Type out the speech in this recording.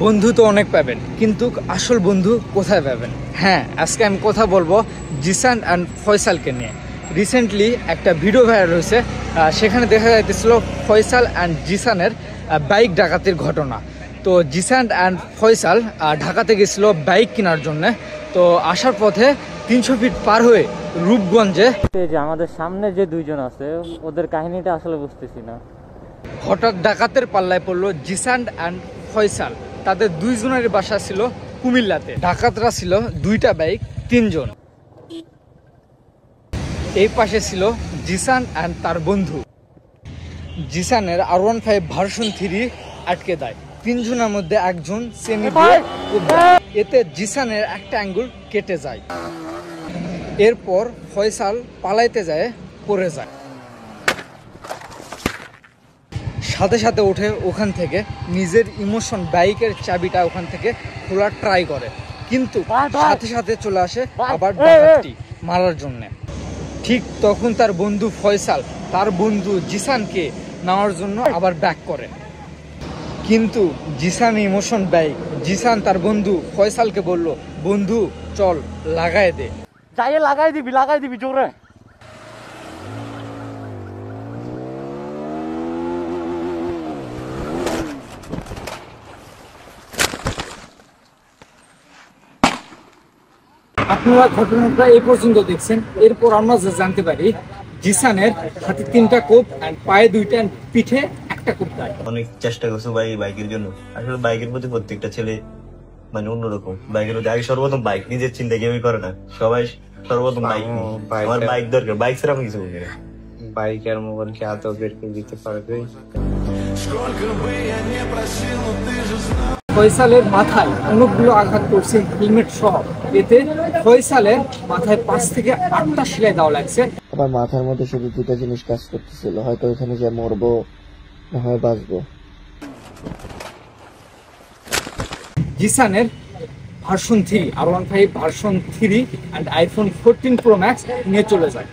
বন্ধু তো অনেক পাবেন, কিন্তু আসল বন্ধু কোথায় পাবেন? হ্যাঁ, আজকে আমি কথা বলবো জিসান অ্যান্ড ফয়সালকে নিয়ে। রিসেন্টলি একটা ভিডিও ভাইরাল হয়েছে, সেখানে দেখা যাইতেছিল ফয়সাল অ্যান্ড জিসানের বাইক ডাকাতির ঘটনা। তো জিসান অ্যান্ড ফয়সাল ঢাকাতে গেছিল বাইক কেনার জন্য। তো আসার পথে 300 ফিট পার হয়ে রূপগঞ্জে যে আমাদের সামনে যে দুইজন আছে ওদের কাহিনীটা আসলে বুঝতেছি না। হঠাৎ ডাকাতের পাল্লায় পড়লো জিসান অ্যান্ড ফয়সাল। তাদের দুইজনের বাসা ছিল কুমিল্লাতে। ডাকাতরা ছিল 2টা বাইক, 3 জন। এই পাশে ছিল জিসান অ্যান্ড তার বন্ধু। জিসানের R15 ভার্সন 3 আটকে দেয়। 3 জনের মধ্যে একজন সেমি এতে জিসানের একটা আঙ্গুল কেটে যায়। এরপর ফয়সাল পালাইতে যায়, পড়ে যায়। সাথে সাথে উঠে ওখান থেকে নিজের ইমোশন বাইকের চাবিটা ওখান থেকে খোলার ট্রাই করে, কিন্তু সাথে সাথে চলে আসে আবার ডাকাতটি মারার জন্য। ঠিক তখন তার বন্ধু ফয়সাল তার বন্ধু জিসানকে নেওয়ার জন্য আবার ব্যাক করে, কিন্তু জিসান ইমোশন বাইক। জিসান তার বন্ধু ফয়সালকে বলল, বন্ধু চল লাগাই দে। যাই লাগাই দিবি জোরে। আপনারা ঘটনাটা এই পর্যন্ত দেখছেন। এরপর আমরা জানতে পারি জিসানের হাতে 3টা কোপ, পায়ে 2টা, পিঠে 1টা কোপ দেয়। অনেক চেষ্টা করছো ভাই বাইকের জন্য। আসলে বাইকের প্রতি প্রত্যেকটা ছেলে মানে অন্যরকম। বাইকের প্রতি আগে সর্বপ্রথম বাইক, নিজের চিন্তা কেউই করে না, সবাই সর্বপ্রথম বাইক। আমার বাইক দরকার, বাইক ছাড়া আমি কিছু বলি না। বাইক আর মোবাইল কি আদৌ বের করে দিতে পারবে? ফয়সালের মাথায় অনেকগুলো আঘাত করছে, হেলমেট সহ। এতে ফয়সালের মাথায় 5 থেকে 8টা সেলাই দেওয়া লাগছে। আমার মাথার মধ্যে শুধু 2টা জিনিস কাজ করতেছিল, হয়তো ওখানে যে মরবো না হয় বাঁচবো। জিসানের version 3 R15 version 3 and iPhone 14 Pro Max নিয়ে চলে যায়।